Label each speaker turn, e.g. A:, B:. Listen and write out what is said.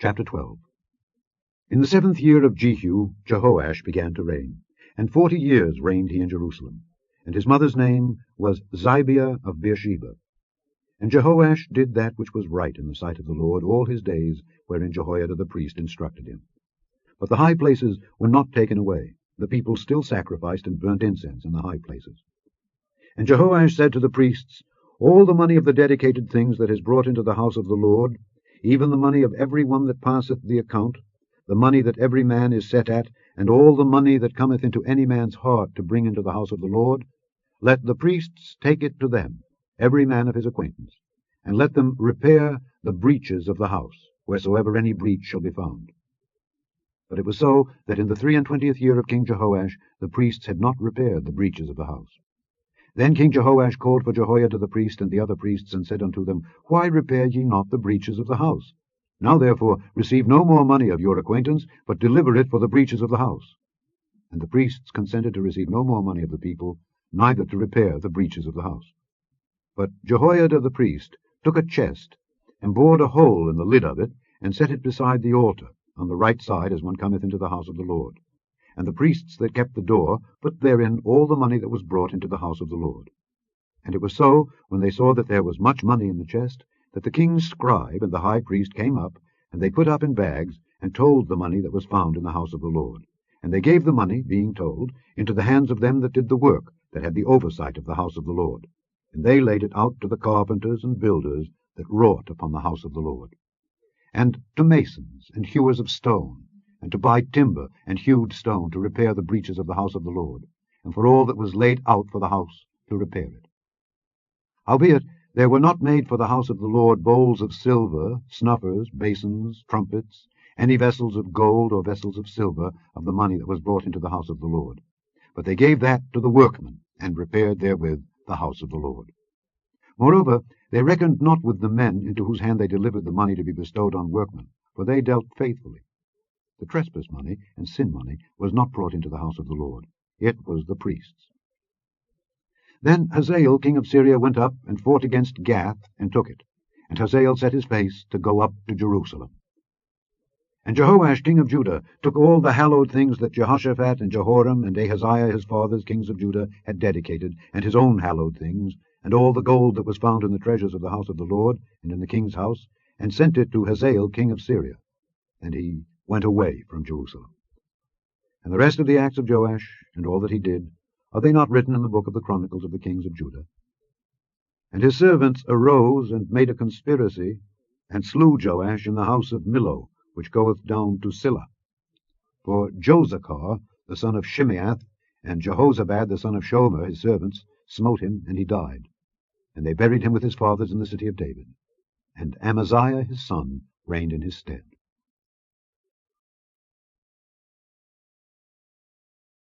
A: Chapter 12. In the 7th year of Jehu, Jehoash began to reign, and 40 years reigned he in Jerusalem. And his mother's name was Zibiah of Beersheba. And Jehoash did that which was right in the sight of the Lord all his days, wherein Jehoiada the priest instructed him. But the high places were not taken away. The people still sacrificed and burnt incense in the high places. And Jehoash said to the priests, All the money of the dedicated things that is brought into the house of the Lord, even the money of every one that passeth the account, the money that every man is set at, and all the money that cometh into any man's heart to bring into the house of the Lord, let the priests take it to them, every man of his acquaintance, and let them repair the breaches of the house, wheresoever any breach shall be found. But it was so that in the 23 year of King Jehoash the priests had not repaired the breaches of the house. Then King Jehoash called for Jehoiada the priest and the other priests, and said unto them, Why repair ye not the breaches of the house? Now therefore receive no more money of your acquaintance, but deliver it for the breaches of the house. And the priests consented to receive no more money of the people, neither to repair the breaches of the house. But Jehoiada the priest took a chest, and bored a hole in the lid of it, and set it beside the altar, on the right side as one cometh into the house of the Lord. And the priests that kept the door put therein all the money that was brought into the house of the Lord. And it was so, when they saw that there was much money in the chest, that the king's scribe and the high priest came up, and they put up in bags, and told the money that was found in the house of the Lord. And they gave the money, being told, into the hands of them that did the work, that had the oversight of the house of the Lord. And they laid it out to the carpenters and builders that wrought upon the house of the Lord, and to masons and hewers of stone, and to buy timber and hewed stone to repair the breaches of the house of the Lord, and for all that was laid out for the house to repair it. Howbeit there were not made for the house of the Lord bowls of silver, snuffers, basins, trumpets, any vessels of gold or vessels of silver of the money that was brought into the house of the Lord. But they gave that to the workmen, and repaired therewith the house of the Lord. Moreover, they reckoned not with the men into whose hand they delivered the money to be bestowed on workmen, for they dealt faithfully. The trespass money and sin money was not brought into the house of the Lord. It was the priests. Then Hazael king of Syria went up and fought against Gath, and took it. And Hazael set his face to go up to Jerusalem. And Jehoash king of Judah took all the hallowed things that Jehoshaphat and Jehoram and Ahaziah his fathers kings of Judah had dedicated, and his own hallowed things, and all the gold that was found in the treasures of the house of the Lord, and in the king's house, and sent it to Hazael king of Syria. And he went away from Jerusalem. And the rest of the acts of Joash, and all that he did, are they not written in the book of the Chronicles of the kings of Judah? And his servants arose and made a conspiracy, and slew Joash in the house of Millo, which goeth down to Silla. For Josachar the son of Shimeath, and Jehozabad the son of Shomer his servants, smote him, and he died. And they buried him with his fathers in the city of David. And Amaziah his son reigned in his stead.